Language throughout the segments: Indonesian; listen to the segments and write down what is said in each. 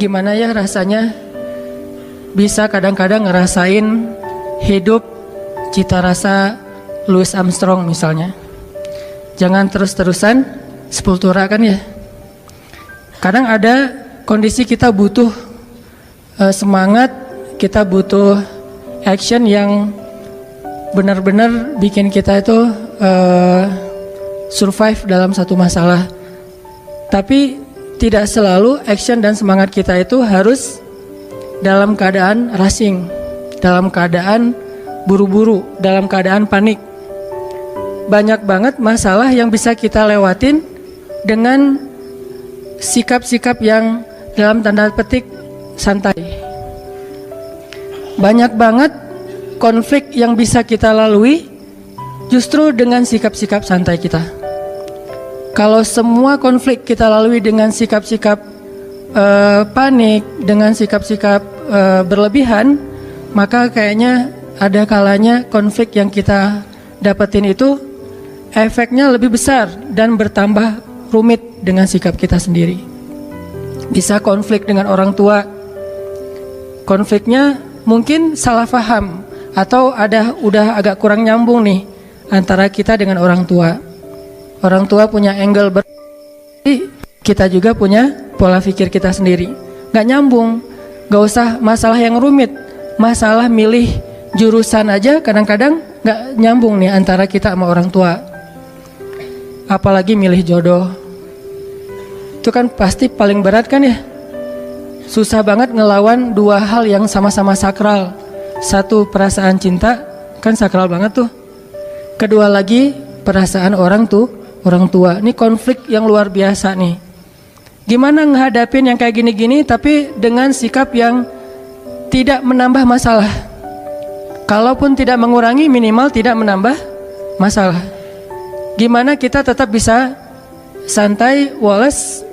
Gimana ya rasanya bisa kadang-kadang ngerasain hidup cita rasa Louis Armstrong misalnya. Jangan terus-terusan sepultura kan ya. Kadang ada kondisi kita butuh semangat, kita butuh action yang benar-benar bikin kita itu survive dalam satu masalah. Tapi tidak selalu action dan semangat kita itu harus dalam keadaan rushing, dalam keadaan buru-buru, dalam keadaan panik. Banyak banget masalah yang bisa kita lewatin dengan sikap-sikap yang dalam tanda petik santai. Banyak banget konflik yang bisa kita lalui justru dengan sikap-sikap santai kita. Kalau semua konflik kita lalui dengan sikap-sikap panik, dengan sikap-sikap berlebihan, maka kayaknya ada kalanya konflik yang kita dapetin itu efeknya lebih besar dan bertambah rumit dengan sikap kita sendiri. Bisa konflik dengan orang tua, konfliknya mungkin salah paham atau udah agak kurang nyambung nih antara kita dengan orang tua. Orang tua punya angle kita juga punya pola pikir kita sendiri. Gak nyambung, gak usah masalah yang rumit. Masalah milih jurusan aja kadang-kadang gak nyambung nih antara kita sama orang tua. Apalagi milih jodoh. Itu kan pasti paling berat kan ya. Susah banget ngelawan dua hal yang sama-sama sakral. Satu perasaan cinta, kan sakral banget tuh. Kedua lagi perasaan orang tua. Ini konflik yang luar biasa nih. Gimana ngehadapin yang kayak gini-gini tapi dengan sikap yang tidak menambah masalah. Kalaupun tidak mengurangi, minimal tidak menambah masalah. Gimana kita tetap bisa santai, waras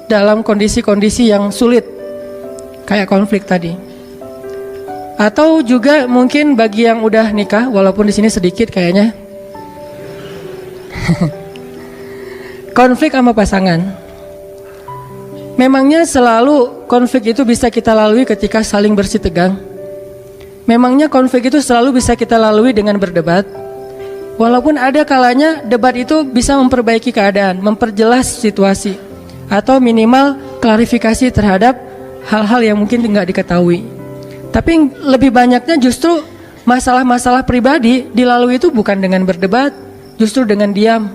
dalam kondisi-kondisi yang sulit kayak konflik tadi. Atau juga mungkin bagi yang udah nikah, walaupun di sini sedikit kayaknya, konflik sama pasangan. Memangnya selalu konflik itu bisa kita lalui ketika saling bersih tegang? Memangnya konflik itu selalu bisa kita lalui dengan berdebat? Walaupun ada kalanya debat itu bisa memperbaiki keadaan, memperjelas situasi, atau minimal klarifikasi terhadap hal-hal yang mungkin tidak diketahui. Tapi lebih banyaknya justru masalah-masalah pribadi dilalui itu bukan dengan berdebat, justru dengan diam.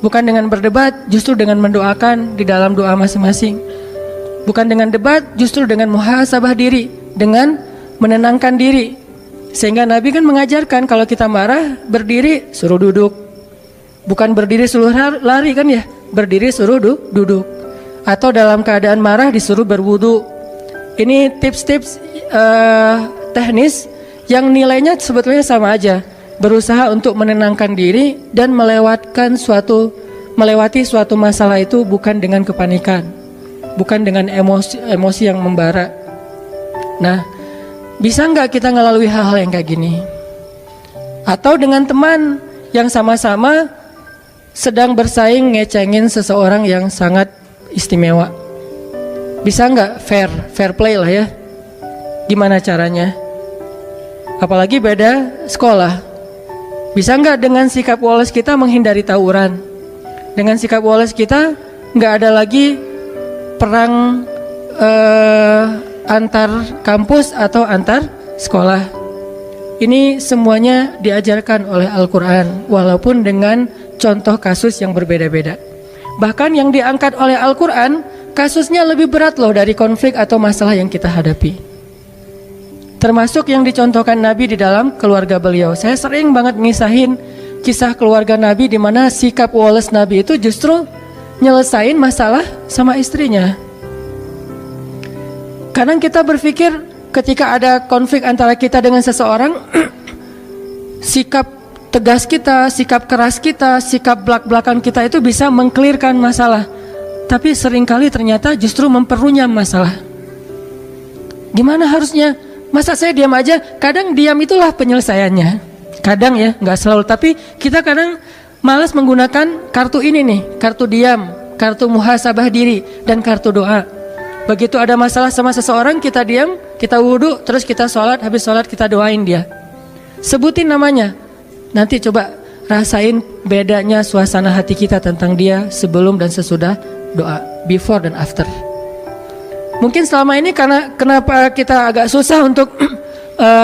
Bukan dengan berdebat, justru dengan mendoakan di dalam doa masing-masing. Bukan dengan debat, justru dengan muhasabah diri, dengan menenangkan diri. Sehingga Nabi kan mengajarkan kalau kita marah, berdiri suruh duduk. Bukan berdiri suruh lari kan ya, berdiri suruh duduk. Atau dalam keadaan marah disuruh berwudu. Ini tips-tips teknis yang nilainya sebetulnya sama aja. Berusaha untuk menenangkan diri dan melewati suatu masalah itu bukan dengan kepanikan, bukan dengan emosi yang membara. Nah, bisa nggak kita ngelalui hal-hal yang kayak gini? Atau dengan teman yang sama-sama sedang bersaing ngecengin seseorang yang sangat istimewa. Bisa nggak fair play lah ya? Gimana caranya? Apalagi beda sekolah. Bisa nggak dengan sikap woles kita menghindari tawuran? Dengan sikap woles kita nggak ada lagi perang antar kampus atau antar sekolah. Ini semuanya diajarkan oleh Al-Quran, walaupun dengan contoh kasus yang berbeda-beda. Bahkan yang diangkat oleh Al-Quran, kasusnya lebih berat loh dari konflik atau masalah yang kita hadapi. Termasuk yang dicontohkan Nabi di dalam keluarga beliau. Saya sering banget ngisahin kisah keluarga Nabi di mana sikap woles Nabi itu justru nyelesain masalah sama istrinya. Kadang kita berpikir ketika ada konflik antara kita dengan seseorang, sikap tegas kita, sikap keras kita, sikap belak-belakan kita itu bisa mengklirkan masalah. Tapi seringkali ternyata justru memperunyam masalah. Gimana harusnya? Masa saya diam aja? Kadang diam itulah penyelesaiannya. Kadang ya, nggak selalu. Tapi kita kadang malas menggunakan kartu ini nih, kartu diam, kartu muhasabah diri, dan kartu doa. Begitu ada masalah sama seseorang, kita diam, kita wudhu, terus kita sholat, habis sholat kita doain dia. Sebutin namanya. Nanti coba rasain bedanya suasana hati kita tentang dia sebelum dan sesudah doa, before dan after. Mungkin selama ini karena kenapa kita agak susah untuk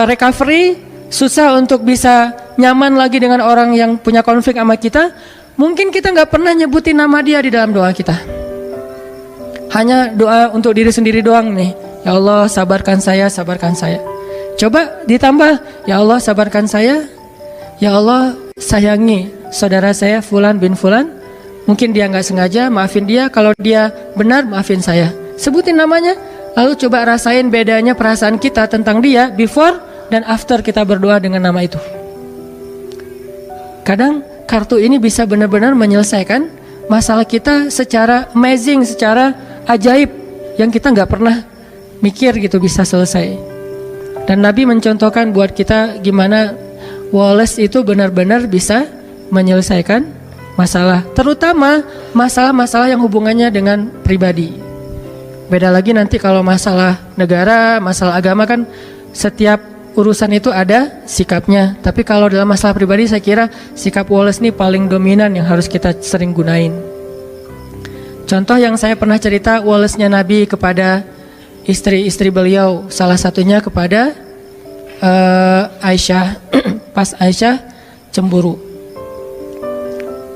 recovery, susah untuk bisa nyaman lagi dengan orang yang punya konflik sama kita. Mungkin kita nggak pernah nyebutin nama dia di dalam doa kita. Hanya doa untuk diri sendiri doang nih. Ya Allah sabarkan saya, sabarkan saya. Coba ditambah, ya Allah sabarkan saya. Ya Allah sayangi saudara saya Fulan bin Fulan. Mungkin dia nggak sengaja, maafin dia. Kalau dia benar, maafin saya. Sebutin namanya. Lalu coba rasain bedanya perasaan kita tentang dia before dan after kita berdoa dengan nama itu. Kadang kartu ini bisa benar-benar menyelesaikan masalah kita secara amazing, secara ajaib yang kita nggak pernah mikir gitu bisa selesai. Dan Nabi mencontohkan buat kita gimana Wallace itu benar-benar bisa menyelesaikan masalah, terutama masalah-masalah yang hubungannya dengan pribadi. Beda lagi nanti kalau masalah negara, masalah agama kan setiap urusan itu ada sikapnya. Tapi kalau dalam masalah pribadi saya kira sikap Wallace ini paling dominan yang harus kita sering gunain. Contoh yang saya pernah cerita Wallace-nya Nabi kepada istri-istri beliau, salah satunya kepada Aisyah. Pas Aisyah cemburu.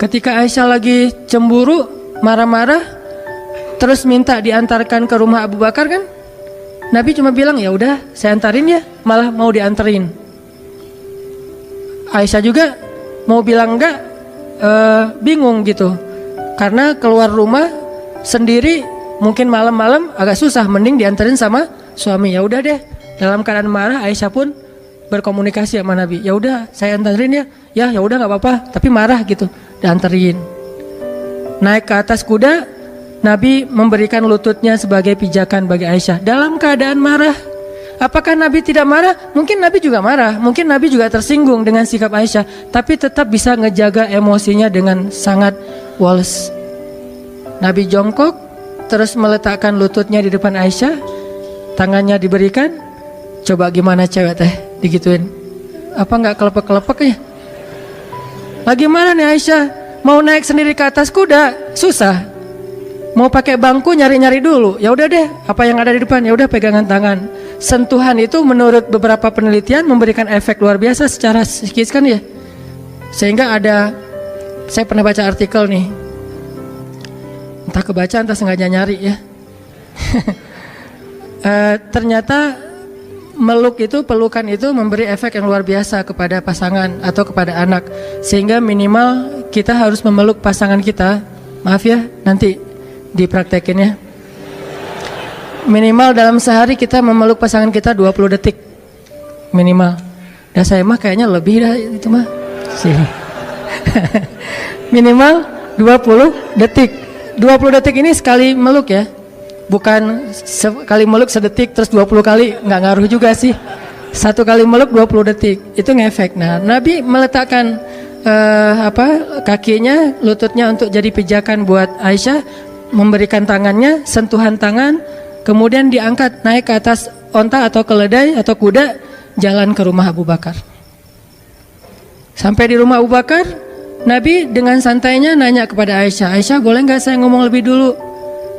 Ketika Aisyah lagi cemburu, marah-marah, terus minta diantarkan ke rumah Abu Bakar kan? Nabi cuma bilang ya udah saya antarin ya, malah mau dianterin. Aisyah juga mau bilang enggak, bingung gitu. Karena keluar rumah sendiri mungkin malam-malam agak susah, mending dianterin sama suami. Ya udah deh, dalam keadaan marah Aisyah pun berkomunikasi sama Nabi. Ya udah saya anterin ya. Ya udah nggak apa-apa, tapi marah gitu, dianterin. Naik ke atas kuda, Nabi memberikan lututnya sebagai pijakan bagi Aisyah dalam keadaan marah. Apakah Nabi tidak marah? Mungkin Nabi juga marah, mungkin Nabi juga tersinggung dengan sikap Aisyah, tapi tetap bisa ngejaga emosinya dengan sangat Wallace. Nabi jongkok, terus meletakkan lututnya di depan Aisyah, tangannya diberikan. Coba gimana cewek teh digituin? Apa nggak kelepek-kelepek ya? Lagi mana nih Aisyah? Mau naik sendiri ke atas kuda susah. Mau pakai bangku nyari-nyari dulu. Ya udah deh, apa yang ada di depan ya udah pegangan tangan. Sentuhan itu menurut beberapa penelitian memberikan efek luar biasa secara psikis kan ya. Sehingga ada, saya pernah baca artikel nih. Entah kebaca entah sengaja nyari ya. Ternyata meluk itu, pelukan itu memberi efek yang luar biasa kepada pasangan atau kepada anak. Sehingga minimal kita harus memeluk pasangan kita. Maaf ya, nanti dipraktekin ya. Minimal dalam sehari kita memeluk pasangan kita 20 detik. Minimal. Dan saya mah kayaknya lebih dah itu mah. Minimal 20 detik. 20 detik ini sekali meluk ya. Bukan sekali meluk sedetik terus 20 kali, nggak ngaruh juga sih. Satu kali meluk 20 detik itu ngefek. Nah, Nabi meletakkan kakinya, lututnya untuk jadi pijakan buat Aisyah, memberikan tangannya, sentuhan tangan, kemudian diangkat naik ke atas onta atau keledai atau kuda, jalan ke rumah Abu Bakar. Sampai di rumah Abu Bakar, Nabi dengan santainya nanya kepada Aisyah, Aisyah boleh nggak saya ngomong lebih dulu?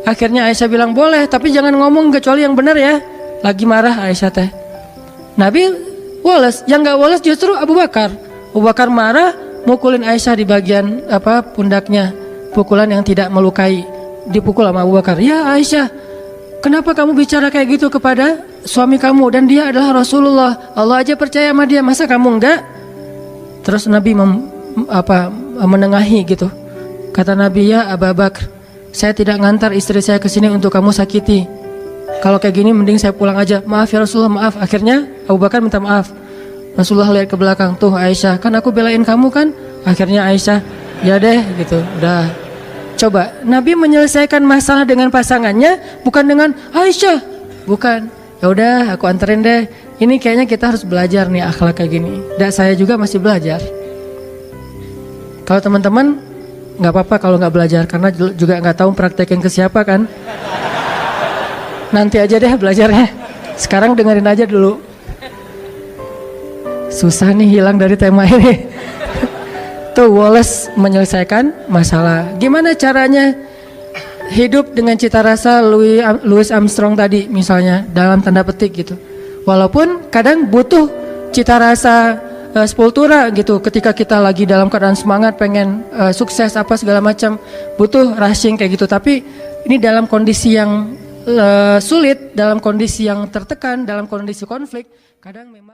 Akhirnya Aisyah bilang boleh, tapi jangan ngomong kecuali yang benar ya. Lagi marah Aisyah teh. Nabi Wallace, yang nggak Wallace justru Abu Bakar. Abu Bakar marah, mukulin Aisyah di bagian pundaknya, pukulan yang tidak melukai, dipukul sama Abu Bakar. Ya Aisyah, kenapa kamu bicara kayak gitu kepada suami kamu dan dia adalah Rasulullah? Allah aja percaya sama dia, masa kamu enggak? Terus Nabi menengahi gitu. Kata Nabi, ya Abu Bakar, saya tidak ngantar istri saya ke sini untuk kamu sakiti. Kalau kayak gini mending saya pulang aja. Maaf ya Rasulullah, maaf. Akhirnya Abu Bakar minta maaf. Rasulullah lihat ke belakang, tuh Aisyah, kan aku belain kamu kan? Akhirnya Aisyah, ya deh gitu, udah. Coba Nabi menyelesaikan masalah dengan pasangannya, bukan dengan Aisyah, bukan. Ya udah, aku anterin deh. Ini kayaknya kita harus belajar nih akhlak kayak gini. Dan saya juga masih belajar. Kalau teman-teman nggak apa-apa kalau nggak belajar, karena juga nggak tahu praktekin ke siapa kan. Nanti aja deh belajarnya. Sekarang dengerin aja dulu. Susah nih hilang dari tema ini. Tuh Wallace menyelesaikan masalah. Gimana caranya hidup dengan cita rasa Louis Armstrong tadi misalnya, dalam tanda petik gitu. Walaupun kadang butuh cita rasa sepultura gitu, ketika kita lagi dalam keadaan semangat pengen sukses apa segala macam, butuh rushing kayak gitu. Tapi ini dalam kondisi yang sulit, dalam kondisi yang tertekan, dalam kondisi konflik, kadang memang